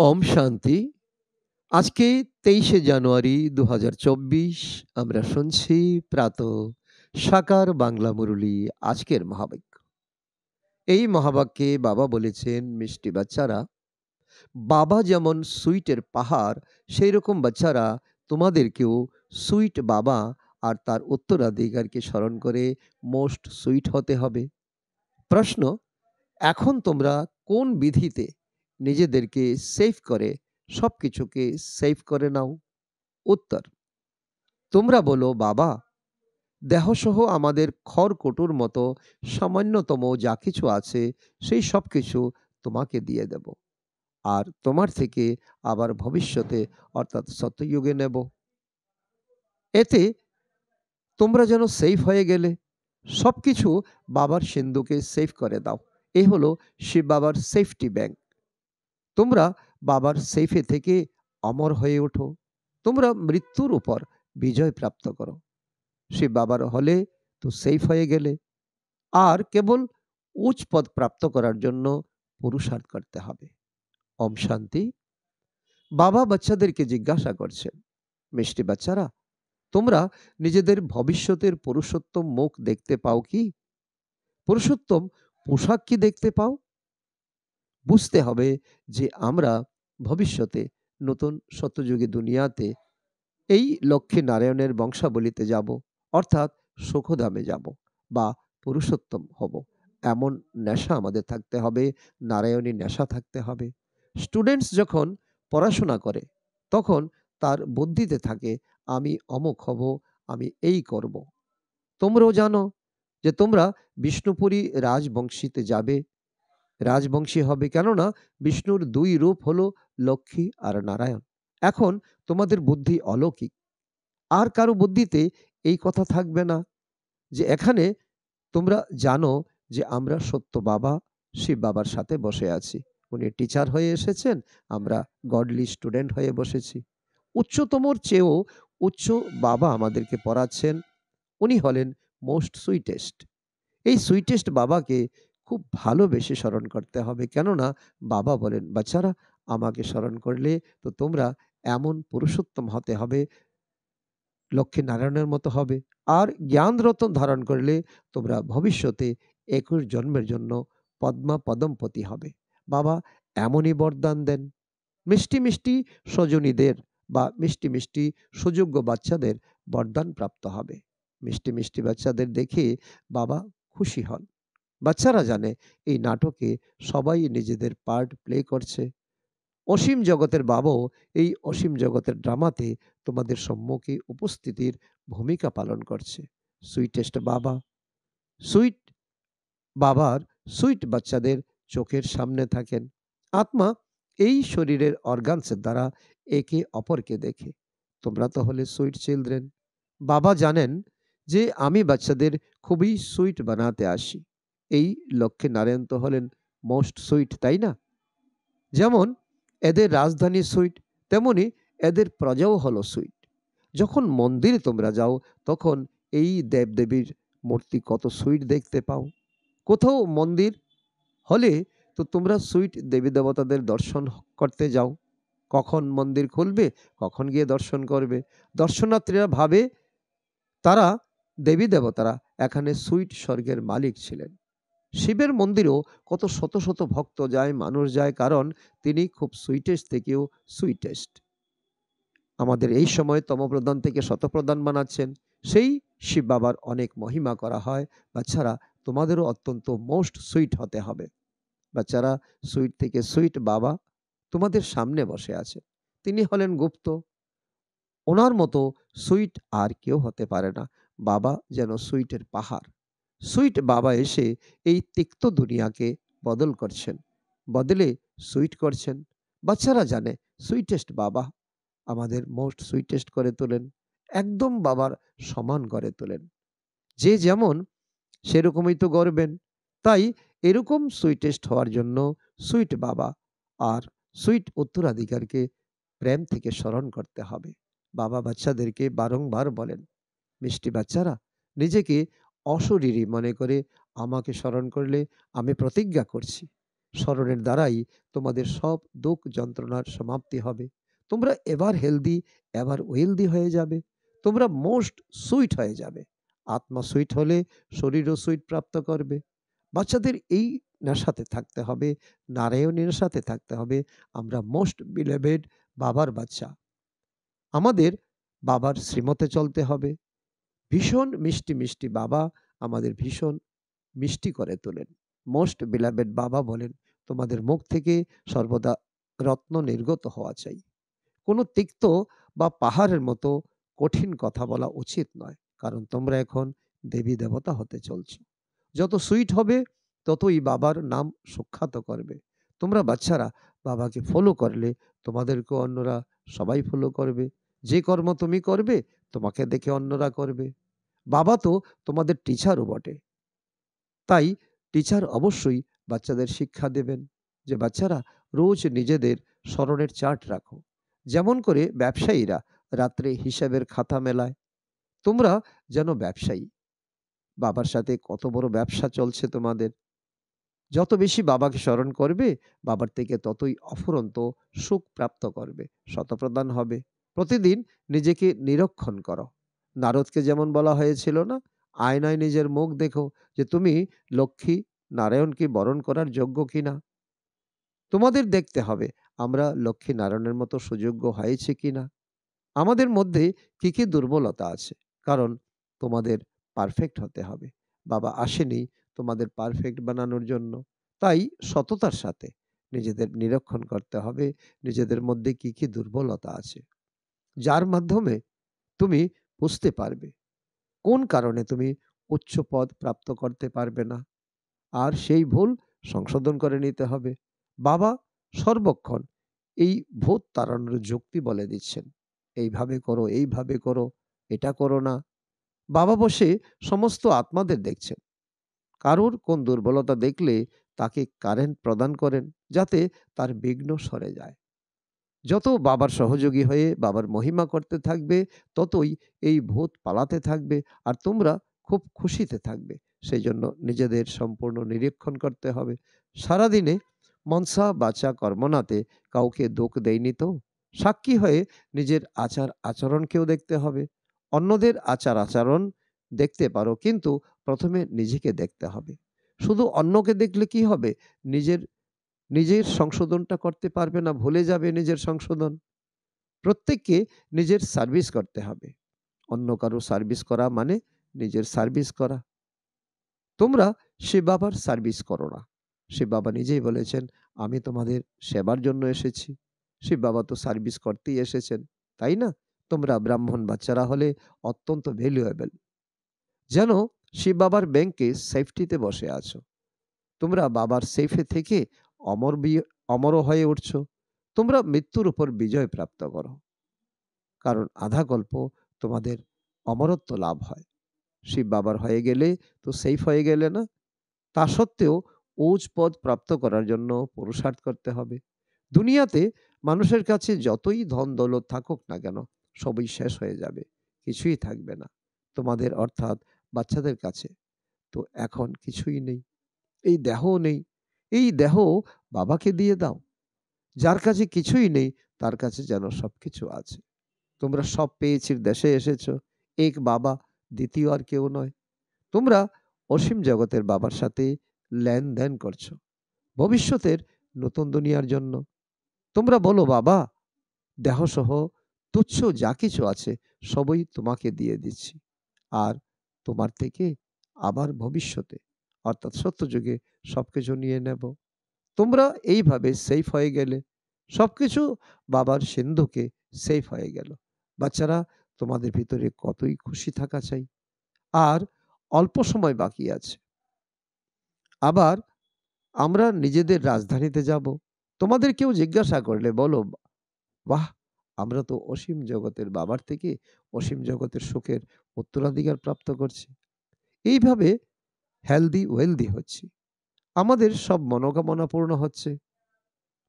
ওম শান্তি। আজকে ২৩শে জানুয়ারি ২০২৪। আমরা শুনছি প্রাতঃ সাকার বাংলা মুরলী। আজকের মহাবাক্য। এই মহাবাক্যে বাবা বলেছেন, মিষ্টি বাচ্চারা, বাবা যেমন সুইটের পাহাড়, সেই রকম বাচ্চারা তোমাদেরকেও সুইট বাবা আর তার উত্তরাধিকারকে স্মরণ করে মোস্ট সুইট হতে হবে। প্রশ্ন: এখন তোমরা কোন বিধিতে নিজেদেরকে সেভ করে সবকিছুকে সেভ করে নাও? উত্তর: তোমরা বলো, বাবা, দেহসহ আমাদের খড়কুটোর মতো সামান্যতম যা কিছু আছে সেই সব কিছু তোমাকে দিয়ে দেব, আর তোমার থেকে আবার ভবিষ্যতে অর্থাৎ সত্যযুগে নেব। এতে তোমরা যেন সেফ হয়ে গেলে সবকিছু বাবার সিন্ধুকে সেভ করে দাও। এই হলো শিব বাবার সেফটি ব্যাংক। তোমরা বাবার সেফে থেকে অমর হয়ে ওঠো। তোমরা মৃত্যুর উপর বিজয় প্রাপ্ত করো। শিব বাবার হলে তো সেফ হয়ে গেলে, আর কেবল উচ্চ পদ প্রাপ্ত করার জন্য পুরুষার্থ করতে হবে। ওম শান্তি। বাবা বাচ্চাদেরকে জিজ্ঞাসা করছেন, মিষ্টি বাচ্চারা, তোমরা নিজেদের ভবিষ্যতের পুরুষোত্তম মুখ দেখতে পাও কি? পুরুষোত্তম পোশাক কি দেখতে পাও? বুঝতে হবে যে আমরা ভবিষ্যতে নতুন সত্যযুগী দুনিয়াতে এই লক্ষ্মী নারায়ণের বংশাবলিতে যাব, অর্থাৎ সুখধামে যাব বা পুরুষোত্তম হব। এমন নেশা আমাদের থাকতে হবে, নারায়ণী নেশা থাকতে হবে। স্টুডেন্টস যখন পড়াশোনা করে তখন তার বুদ্ধিতে থাকে, আমি অমুক হব, আমি এই করব। তোমরাও জানো যে তোমরা বিষ্ণুপুরী রাজবংশীতে যাবে, রাজবংশী হবে, কেননা বিষ্ণুর দুই রূপ হলো লক্ষ্মী আর নারায়ণ। এখন তোমাদের বুদ্ধি অলৌকিক, আর কারো বুদ্ধিতে এই কথা থাকবে না যে এখানে তোমরা জানো যে আমরা সত্য বাবা শিব বাবার সাথে বসে আছি। উনি টিচার হয়ে এসেছেন, আমরা গডলি স্টুডেন্ট হয়ে বসেছি। উচ্চতমর চেয়েও উচ্চ বাবা আমাদেরকে পড়াচ্ছেন। উনি হলেন মোস্ট সুইটেস্ট। এই সুইটেস্ট বাবাকে খুব ভালোবেসে স্মরণ করতে হবে, কেননা বাবা বলেন, বাচ্চারা, আমাকে স্মরণ করলে তো তোমরা এমন পুরুষোত্তম হতে হবে, লক্ষ্মী নারায়ণের মতো হবে, আর জ্ঞান রতন ধারণ করলে তোমরা ভবিষ্যতে ২১ জন্মের জন্য পদ্মা পদমপতি হবে। বাবা এমনই বরদান দেন। মিষ্টি মিষ্টি স্বজনীদের বা মিষ্টি মিষ্টি সুযোগ্য বাচ্চাদের বরদান প্রাপ্ত হবে। মিষ্টি মিষ্টি বাচ্চাদের দেখে বাবা খুশি হন। বাচ্চারা জানে এই নাটকে সবাই নিজেদের পার্ট প্লে করছে। অসীম জগতের বাবাও এই অসীম জগতের ড্রামাতে তোমাদের সম্মুখে উপস্থিতির ভূমিকা পালন করছে। সুইটেস্ট বাবা, সুইট বাবার সুইট বাচ্চাদের চোখের সামনে থাকেন। আত্মা এই শরীরের অর্গানসের দ্বারা একে অপরকে দেখে। তোমরা তো হলে সুইট চিলড্রেন। বাবা জানেন যে আমি বাচ্চাদের খুবই সুইট বানাতে আসি। এই লক্ষ্যে নারায়ণ তো হলেন মোস্ট সুইট, তাই না? যেমন এদের রাজধানী সুইট, তেমনি এদের প্রজাও হলো সুইট। যখন মন্দিরে তোমরা যাও তখন এই দেবদেবীর মূর্তি কত সুইট দেখতে পাও। কোথাও মন্দির হলে তো তোমরা সুইট দেবী দেবতাদের দর্শন করতে যাও। কখন মন্দির খুলবে, কখন গিয়ে দর্শন করবে। দর্শনার্থীরা ভাবে তারা দেবী দেবতারা এখানে সুইট স্বর্গের মালিক ছিলেন। শিবের মন্দিরেও কত শত শত ভক্ত যায়, মানুষ যায়, কারণ তিনি খুব সুইটেস্ট থেকেও সুইটেস্ট। আমাদের এই সময় তমপ্রধান থেকে শতপ্রধান বানাচ্ছেন, সেই শিব বাবার অনেক মহিমা করা হয়। বাচ্চারা, তোমাদেরও অত্যন্ত মোস্ট সুইট হতে হবে। বাচ্চারা, সুইট থেকে সুইট বাবা তোমাদের সামনে বসে আছে। তিনি হলেন গুপ্ত। ওনার মতো সুইট আর কেউ হতে পারে না। বাবা যেন সুইটের পাহাড়। সুইট বাবা এসে এই তিক্ত দুনিয়াকে বদল করছেন, বদলে সুইট করছেন। বাচ্চারা জানে সুইটেস্ট বাবা আমাদের মোস্ট সুইটেস্ট করে তোলেন, একদম বাবার সমান করে তোলেন। যে যেমন সেরকমই তো গড়বেন। তাই এরকম সুইটেস্ট হওয়ার জন্য সুইট বাবা আর সুইট উত্তরাধিকারকে প্রেম থেকে স্মরণ করতে হবে। বাবা বাচ্চাদেরকে বারংবার বলেন, মিষ্টি বাচ্চারা, নিজেকে অশরীরী মনে করে আমাকে স্মরণ করলে আমি প্রতিজ্ঞা করছি স্মরণের দ্বারাই তোমাদের সব দুঃখ যন্ত্রণার সমাপ্তি হবে। তোমরা এবার হেলদি, এবার ওয়েলদি হয়ে যাবে। তোমরা মোস্ট সুইট হয়ে যাবে। আত্মা সুইট হলে শরীরও সুইট প্রাপ্ত করবে। বাচ্চাদের এই নেশাতে থাকতে হবে, নারায়ণের সাথে থাকতে হবে। আমরা মোস্ট বিলেভেড বাবার বাচ্চা। আমাদের বাবার শ্রীমতে চলতে হবে। ভীষণ মিষ্টি, মিষ্টি বাবা আমাদের ভীষণ মিষ্টি করে তোলেন। মোস্ট বিলাভেড বাবা বলেন, তোমাদের মুখ থেকে সর্বদা রত্ন নির্গত হওয়া চাই। কোনো তিক্ত বা পাহাড়ের মতো কঠিন কথা বলা উচিত নয়। কারণ তোমরা এখন দেবী দেবতা হতে চলছ। যত সুইট হবে ততই বাবার নাম সুখ্যাত করবে। তোমরা বাচ্চারা বাবাকে ফলো করলে তোমাদেরকে অন্যরা সবাই ফলো করবে। যে কর্ম তুমি করবে তোমাকে দেখে অন্যরা করবে। বাবা তো তোমাদের টিচারও বটে। তাই টিচার অবশ্যই বাচ্চাদের শিক্ষা দেবেন যে বাচ্চারা রোজ নিজেদের স্মরণের চার্ট রাখো। যেমন করে ব্যবসায়ীরা রাত্রে হিসাবের খাতা মেলায়, তোমরা যেন ব্যবসায়ী। বাবার সাথে কত বড় ব্যবসা চলছে তোমাদের। যত বেশি বাবাকে স্মরণ করবে বাবার থেকে ততই অফুরন্ত সুখ প্রাপ্ত করবে, শতপ্রদান হবে। প্রতিদিন নিজেকে নিরীক্ষণ করো। নারদকে যেমন বলা হয়েছিল না, আয়নায় নিজের মুখ দেখো যে তুমি লক্ষ্মী নারায়ণকে বরণ করার যোগ্য কিনা। তোমাদের দেখতে হবে আমরা লক্ষ্মী নারায়ণের মতো সুযোগ্য হয়েছে কিনা। আমাদের মধ্যে কি কি দুর্বলতা আছে, কারণ তোমাদের পারফেক্ট হতে হবে। বাবা আসেনি তোমাদের পারফেক্ট বানানোর জন্য। তাই সততার সাথে নিজেদের নিরীক্ষণ করতে হবে নিজেদের মধ্যে কি কি দুর্বলতা আছে, যার মাধ্যমে তুমি বুঝতে পারবে কোন কারণে তুমি উচ্চ পদ প্রাপ্ত করতে পারবে না। আর সেই ভুল সংশোধন করে নিতে হবে। বাবা সর্বক্ষণ এই ভূত তাড়ানোর যুক্তি বলে দিচ্ছেন, এইভাবে করো, এইভাবে করো, এটা করো না। বাবা বসে সমস্ত আত্মাদের দেখছেন। কারোর কোন দুর্বলতা দেখলে তাকে কারেন্ট প্রদান করেন যাতে তার বিঘ্ন সরে যায়। যত বাবার সহযোগী হয়ে বাবার মহিমা করতে থাকবে ততই এই ভূত পালাতে থাকবে আর তোমরা খুব খুশিতে থাকবে। সেই জন্য নিজেদের সম্পূর্ণ নিরীক্ষণ করতে হবে। সারাদিনে মনসা বাচা কর্মনাতে কাউকে দোষ দেয়নি তো। সাক্ষী হয়ে নিজের আচার আচরণকেও দেখতে হবে। অন্যদের আচার আচরণ দেখতে পারো, কিন্তু প্রথমে নিজেকে দেখতে হবে। শুধু অন্যকে দেখলে কি হবে, নিজের নিজের সংশোধনটা করতে পারবে না, ভুলে যাবে নিজের সংশোধন। প্রত্যেককে নিজের সার্ভিস করতে হবে। অন্য কারো সার্ভিস করা মানে নিজের সার্ভিস করা। তোমরা শিব বাবার সার্ভিস করো না। শিব বাবা নিজেই বলেছেন, আমি তোমাদের সেবার জন্য এসেছি। শিব বাবা তো সার্ভিস করতেই এসেছেন, তাই না? তোমরা ব্রাহ্মণ বাচ্চারা হলে অত্যন্ত ভ্যালুয়েবল। যেন শিব বাবার ব্যাংকে সেফটিতে বসে আছো। তোমরা বাবার সেফে থেকে অমর অমর হয়ে উঠছো। তোমরা মৃত্যুর উপর বিজয় প্রাপ্ত করো, কারণ আধা কল্প তোমাদের অমরত্ব লাভ হয়। শিব বাবার হয়ে গেলে তো সেফ হয়ে গেলে না। তা সত্ত্বেও উচ্চ পদ প্রাপ্ত করার জন্য পুরুষার্থ করতে হবে। দুনিয়াতে মানুষের কাছে যতই ধন দৌলত থাকুক না কেন সবই শেষ হয়ে যাবে, কিছুই থাকবে না। তোমাদের অর্থাৎ বাচ্চাদের কাছে তো এখন কিছুই নেই, এই দেহও নেই। এই দেহ বাবাকে দিয়ে দাও। যার কাছে কিছুই নেই তার কাছে যেন সবকিছু আছে। তোমরা সব পেয়েছির দেশে এসেছো, এক বাবা, দ্বিতীয় আর কেউ নয়। তোমরা অসীম জগতের বাবার সাথে লেনদেন করছো ভবিষ্যতের নতুন দুনিয়ার জন্য। তোমরা বলো, বাবা দেহসহ তুচ্ছ যা কিছু আছে সবই তোমাকে দিয়ে দিচ্ছি, আর তোমার থেকে আবার ভবিষ্যতে অর্থাৎ সত্যযুগে সবকিছু নিয়ে নেব। তোমরা এইভাবে সেফ হয়ে গেলে সবকিছু বাবার সিন্ধুকে সেফ হয়ে গেল। বাচ্চারা তোমাদের ভিতরে কতই খুশি থাকা চাই। আর অল্প সময় বাকি আছে। আবার আমরা নিজেদের রাজধানীতে যাব। তোমাদের কেউ জিজ্ঞাসা করলে বলো, বাহ, আমরা তো অসীম জগতের বাবার থেকে অসীম জগতের সুখের উত্তরাধিকার প্রাপ্ত করছি। এইভাবে হেলদি ওয়েলদি হচ্ছি। আমাদের সব মনোকামনা পূর্ণ হচ্ছে।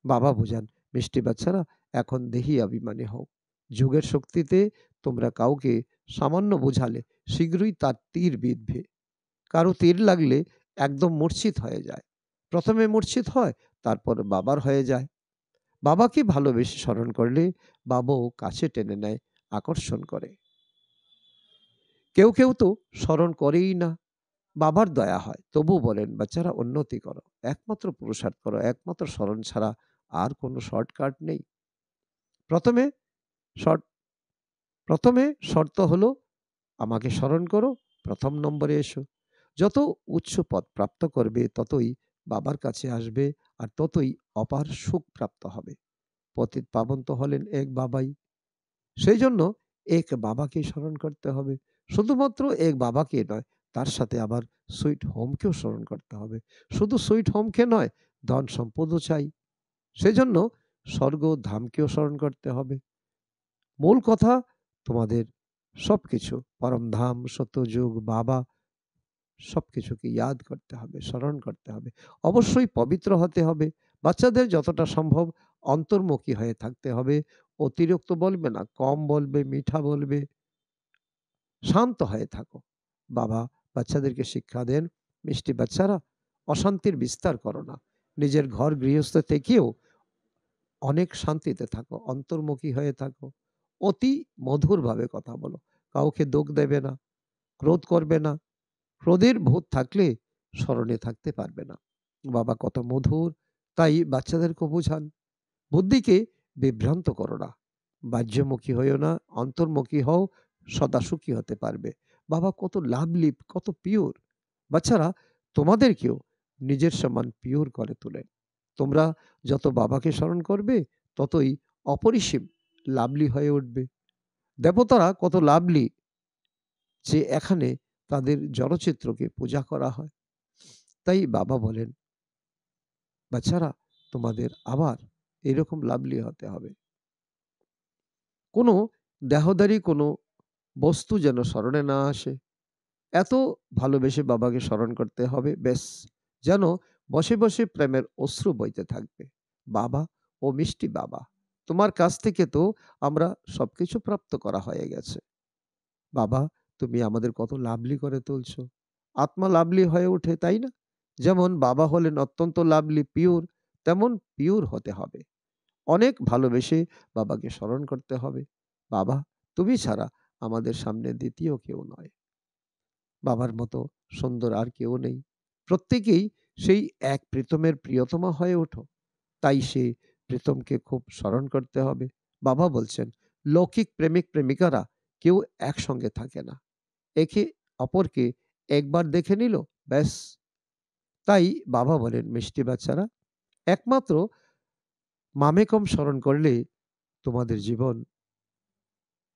বাবা বুঝান, মিষ্টি বাচ্চারা এখন দেহি অভিমানী হও। যুগের শক্তিতে তোমরা কাউকে সামান্য বুঝালে শীঘ্রই তার তীর বিঁধবে। কারো তীর লাগলে একদম মূর্ছিত হয়ে যায়। প্রথমে মূর্ছিত হয়, তারপর বাবার হয়ে যায়। বাবাকে ভালোবেসে স্মরণ করলে বাবাও কাছে টেনে নেয়, আকর্ষণ করে। কেউ কেউ তো স্মরণ করেই না, বাবার দয়া হয় তবু বলেন, বাচ্চারা উন্নতি করো, একমাত্র পুরুষার্থ করো, একমাত্র স্মরণ ছাড়া আর কোনো শর্টকাট নেই। প্রথমে শর্ট প্রথমে শর্ত হলো, আমাকে স্মরণ করো, প্রথম নম্বরে এসো। যত উচ্চ পদ প্রাপ্ত করবে ততই বাবার কাছে আসবে, আর ততই অপার সুখ প্রাপ্ত হবে। পতিত পাবন তো হলেন এক বাবাই। সেই জন্য এক বাবাকে স্মরণ করতে হবে। শুধুমাত্র এক বাবাকে নয়, তার সাথে আবার সুইট হোমকেও স্মরণ করতে হবে। শুধু সুইট হোমকে নয়, ধন সম্পদও চাই। সেজন্য স্বর্গ ধামকেও স্মরণ করতে হবে। মূল কথা, তোমাদের সবকিছু পরমধাম, সত্যযুগ, বাবা, সবকিছুকে ইয়াদ করতে হবে, স্মরণ করতে হবে। অবশ্যই পবিত্র হতে হবে। বাচ্চাদের যতটা সম্ভব অন্তর্মুখী হয়ে থাকতে হবে। অতিরিক্ত বলবে না, কম বলবে, মিঠা বলবে, শান্ত হয়ে থাকো। বাবা বাচ্চাদেরকে শিক্ষা দেন, মিষ্টি বাচ্চারা, অশান্তির বিস্তার করো না। নিজের ঘর গৃহস্থ থেকেও অনেক শান্তিতে থাকো, অন্তর্মুখী হয়ে থাকো। অতি মধুরভাবে কথা বলো। কাউকে দুঃখ দেবে না, ক্রোধ করবে না। ক্রোধের ভূত থাকলে স্মরণে থাকতে পারবে না। বাবা কত মধুর, তাই বাচ্চাদেরকে বোঝান। বুদ্ধিকে বিভ্রান্ত করো না। বাহ্যমুখী হইও না, অন্তর্মুখী হও, সদা সুখী হতে পারবে। বাবা কত লাভলি, কত পিওর। বাচ্চারা, তোমাদেরকেও নিজের সমান পিওর করে তোলেন। তোমরা যত বাবাকে স্মরণ করবে ততই অপরিসীম লাভলি হয়ে উঠবে। দেবতারা কত লাভলি যে এখানে তাদের জড়চিত্রকে পূজা করা হয়। তাই বাবা বলেন, বাচ্চারা, তোমাদের আবার এরকম লাভলি হতে হবে। কোনো দেহদারি কোনো বস্তু যেন স্মরণে না আসে। এত ভালোবেসে বাবাকে স্মরণ করতে হবে, ব্যাস, যেন বসে বসে প্রেমের অশ্রু বইতে থাকবে। বাবা ও মিষ্টি বাবা, তোমার কাছ থেকে তো আমরা সবকিছু প্রাপ্ত করা হয়ে গেছে। বাবা, তুমি আমাদের কত লাভলি করে তুলছো। আত্মা লাভলি হয়ে ওঠে, তাই না? যেমন বাবা হলেন অত্যন্ত লাভলি, পিওর, তেমন পিওর হতে হবে। অনেক ভালোবেসে বাবাকে স্মরণ করতে হবে। বাবা, তুমি ছাড়া আমাদের সামনে দ্বিতীয় কেউ নয়। বাবার মতো সুন্দর আর কেউ নেই। প্রত্যেকেই সেই এক প্রীতমের প্রিয়তমা হয়ে ওঠো। তাই সে প্রীতমকে খুব স্মরণ করতে হবে। বাবা বলছেন, লৌকিক প্রেমিক প্রেমিকারা কেউ একসঙ্গে থাকে না। একে অপরকে একবার দেখে নিল, ব্যাস। তাই বাবা বলেন, মিষ্টি বাচ্চারা, একমাত্র মামেকম স্মরণ করলে তোমাদের জীবন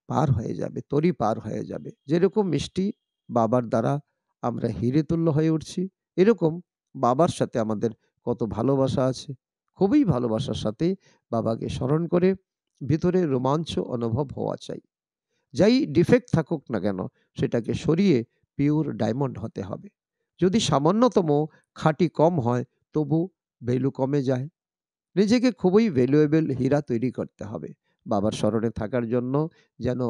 পার হয়ে যাবে, তরি পার হয়ে যাবে। যেরকম মিষ্টি বাবার দ্বারা আমরা হিরে তুল্য হয়ে উঠছি, এরকম বাবার সাথে আমাদের কত ভালোবাসা আছে। খুবই ভালোবাসার সাথে বাবাকে স্মরণ করে ভিতরে রোমাঞ্চ অনুভব হওয়া চাই। যাই ডিফেক্ট থাকুক না কেন, সেটাকে সরিয়ে পিওর ডায়মন্ড হতে হবে। যদি সামান্যতম খাঁটি কম হয়, তবু ভ্যালু কমে যায়। নিজেকে খুবই ভ্যালুয়েবল হীরা তৈরি করতে হবে বাবার স্মরণে থাকার জন্য, যেন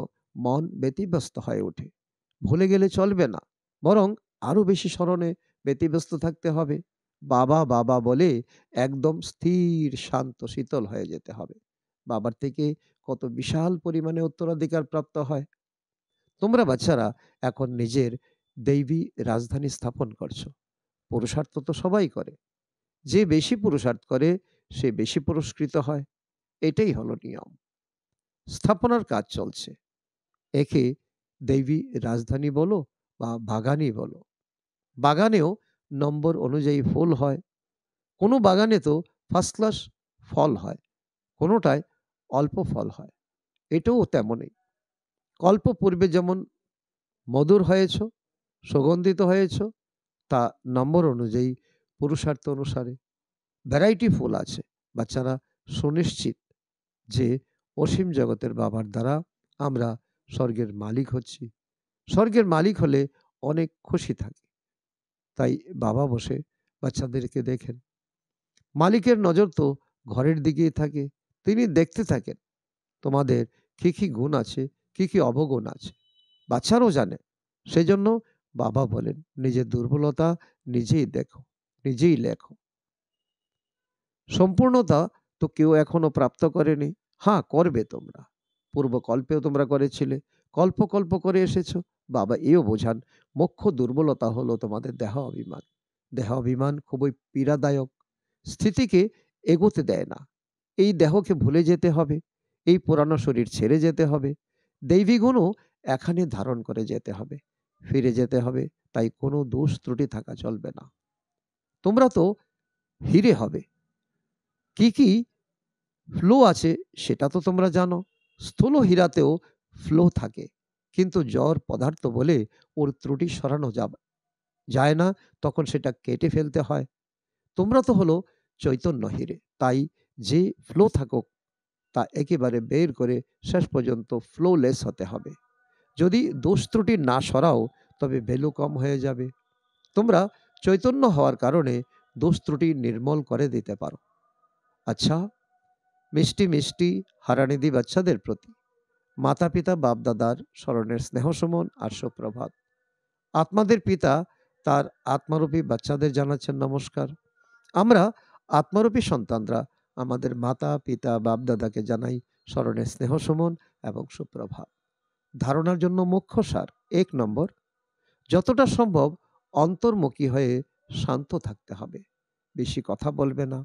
মন ব্যতিব্যস্ত হয়ে ওঠে। ভুলে গেলে চলবে না, বরং আরো বেশি স্মরণে ব্যতিব্যস্ত থাকতে হবে। বাবা বাবা বলে একদম স্থির, শান্ত, শীতল হয়ে যেতে হবে। বাবার থেকে কত বিশাল পরিমাণে উত্তরাধিকার প্রাপ্ত হয়। তোমরা বাচ্চারা এখন নিজের দৈবী রাজধানী স্থাপন করছো। পুরুষার্থ তো সবাই করে। যে বেশি পুরুষার্থ করে সে বেশি পুরস্কৃত হয়। এটাই হলো নিয়ম। স্থাপনার কাজ চলছে। একে দৈবী রাজধানী বলো বা বাগানই বলো। বাগানেও নম্বর অনুযায়ী ফুল হয়। কোনো বাগানে তো ফার্স্ট ক্লাস ফল হয়, কোনোটায় অল্প ফল হয়। এটাও তেমনই। কল্প পূর্বে যেমন মধুর হয়েছ, সুগন্ধিত হয়েছ, তা নম্বর অনুযায়ী, পুরুষার্থ অনুসারে ভ্যারাইটি ফুল আছে। বাচ্চারা, সুনিশ্চিত যে অসীম জগতের বাবার দ্বারা আমরা স্বর্গের মালিক হচ্ছি। স্বর্গের মালিক হলে অনেক খুশি থাকি। তাই বাবা বসে বাচ্চাদেরকে দেখেন। মালিকের নজর তো ঘরের দিকেই থাকে। তিনি দেখতে থাকেন তোমাদের কি কি গুণ আছে, কি কি অবগুণ আছে। বাচ্চারাও জানে। সেজন্য বাবা বলেন, নিজের দুর্বলতা নিজেই দেখো, নিজেই লেখো। সম্পূর্ণতা তো কেউ এখনো প্রাপ্ত করেনি। হ্যাঁ, করবে তোমরা। পূর্বকল্পেও তোমরা করেছিলে। কল্প, কল্প করে এসেছো। বাবা এও বোঝান, মুখ্য দুর্বলতা হলো তোমাদের দেহ অভিমান। দেহ অভিমান খুবই পীড়াদায়ক। স্থিতিকে এগোতে দেয় না। এই দেহকে ভুলে যেতে হবে। এই পুরানো শরীর ছেড়ে যেতে হবে। দৈবী গুণও এখানে ধারণ করে যেতে হবে। ফিরে যেতে হবে। তাই কোনো দোষ ত্রুটি থাকা চলবে না। তোমরা তো হিরে হবে। কি, কি ফ্লো আছে সেটা তো তোমরা জানো। স্থূল হীরাতেও ফ্লো থাকে। কিন্তু জড় পদার্থ বলে ওর ত্রুটি সরানো যায় না, তখন সেটা কেটে ফেলতে হয়। তোমরা তো হলো চৈতন্য হীরে। তাই যে ফ্লো থাকুক তা একেবারে বের করে শেষ পর্যন্ত ফ্লোলেস হতে হবে। যদি দোষ ত্রুটি না সরাও তবে ভ্যালু কম হয়ে যাবে। তোমরা চৈতন্য হওয়ার কারণে দোষ ত্রুটি নির্মূল করে দিতে পারো। আচ্ছা, মিষ্টি মিষ্টি হারানিধি বাচ্চাদের প্রতি মাতা পিতা বাপদাদার স্মরণের স্নেহ সুমন আর সুপ্রভাত। আত্মাদের পিতা তার আত্মারূপী বাচ্চাদের জানাচ্ছেন নমস্কার। আমরা আত্মারূপী সন্তানরা আমাদের মাতা পিতা বাপদাদাকে জানাই স্মরণের স্নেহ সুমন এবং সুপ্রভাত। ধারণার জন্য মুখ্য সার ১ নম্বর, যতটা সম্ভব অন্তর্মুখী হয়ে শান্ত থাকতে হবে। বেশি কথা বলবে না,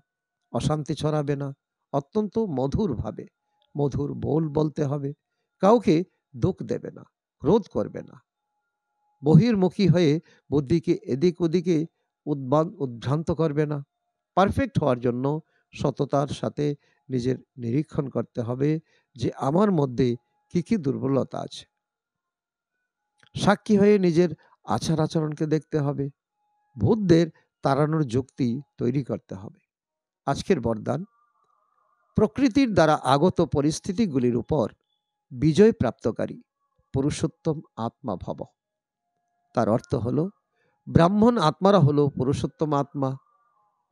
অশান্তি ছড়াবে না, অত্যন্ত মধুরভাবে মধুর বোল বলতে হবে। কাউকে দুঃখ দেবে না, ক্রোধ করবে না। বহির্মুখী হয়ে বুদ্ধিকে এদিক ওদিকে উদ্ভ্রান্ত করবে না। পারফেক্ট হওয়ার জন্য সততার সাথে নিজের নিরীক্ষণ করতে হবে যে আমার মধ্যে কি কি দুর্বলতা আছে। সাক্ষী হয়ে নিজের আচার আচরণকে দেখতে হবে। ভূতদের তাড়ানোর যুক্তি তৈরি করতে হবে। আজকের বরদান, প্রকৃতির দ্বারা আগত পরিস্থিতিগুলির উপর বিজয় প্রাপ্তকারী পুরুষোত্তম আত্মা ভব। তার অর্থ হলো ব্রাহ্মণ আত্মারা হলো পুরুষোত্তম আত্মা।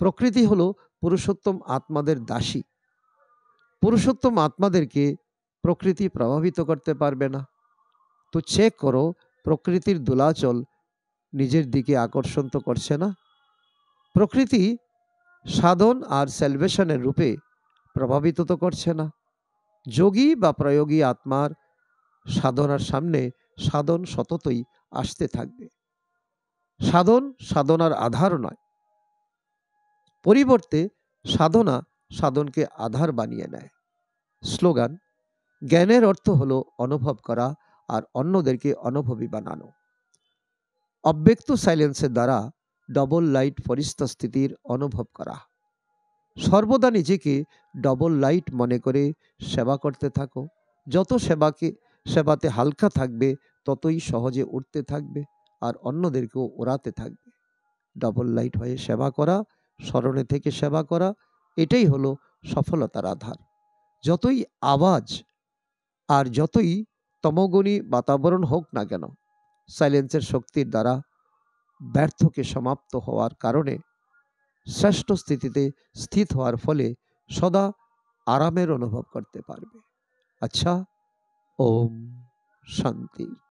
প্রকৃতি হলো পুরুষোত্তম আত্মাদের দাসী। পুরুষোত্তম আত্মাদেরকে প্রকৃতি প্রভাবিত করতে পারবে না। তো চেক করো প্রকৃতির দোলাচল নিজের দিকে আকর্ষণ তো করছে না। প্রকৃতি সাধন আর সেলভেশনের রূপে প্রভাবিত তো করছে না। যোগী বা প্রয়োগী আত্মার সাধনার সামনে সাধন সততই আসতে থাকবে। সাধন সাধনার আধার নয়, পরিবর্তে সাধনা সাধনকে আধার বানিয়ে নেয়। স্লোগান, জ্ঞানের অর্থ হলো অনুভব করা আর অন্যদেরকে অনুভবী বানানো। অব্যক্ত সাইলেন্সের দ্বারা ডবল লাইট ফরিস্তা স্থিতির অনুভব করা। সর্বদা নিজেকে ডবল লাইট মনে করে সেবা করতে থাকো। যত সেবাতে হালকা থাকবে ততই সহজে উঠতে থাকবে আর অন্যদেরকেও ওড়াতে থাকবে। ডবল লাইট হয়ে সেবা করা, স্মরণে থেকে সেবা করা, এটাই হলো সফলতার আধার। যতই আওয়াজ আর যতই তমোগুণী বাতাবরণ হোক না কেন, সাইলেন্সের শক্তির দ্বারা ব্যর্থকে সমাপ্ত হওয়ার কারণে শ্রেষ্ঠ স্থিতিতে স্থিত হওয়ার ফলে সদা আরামের অনুভব করতে পারবে। আচ্ছা, ওম শান্তি।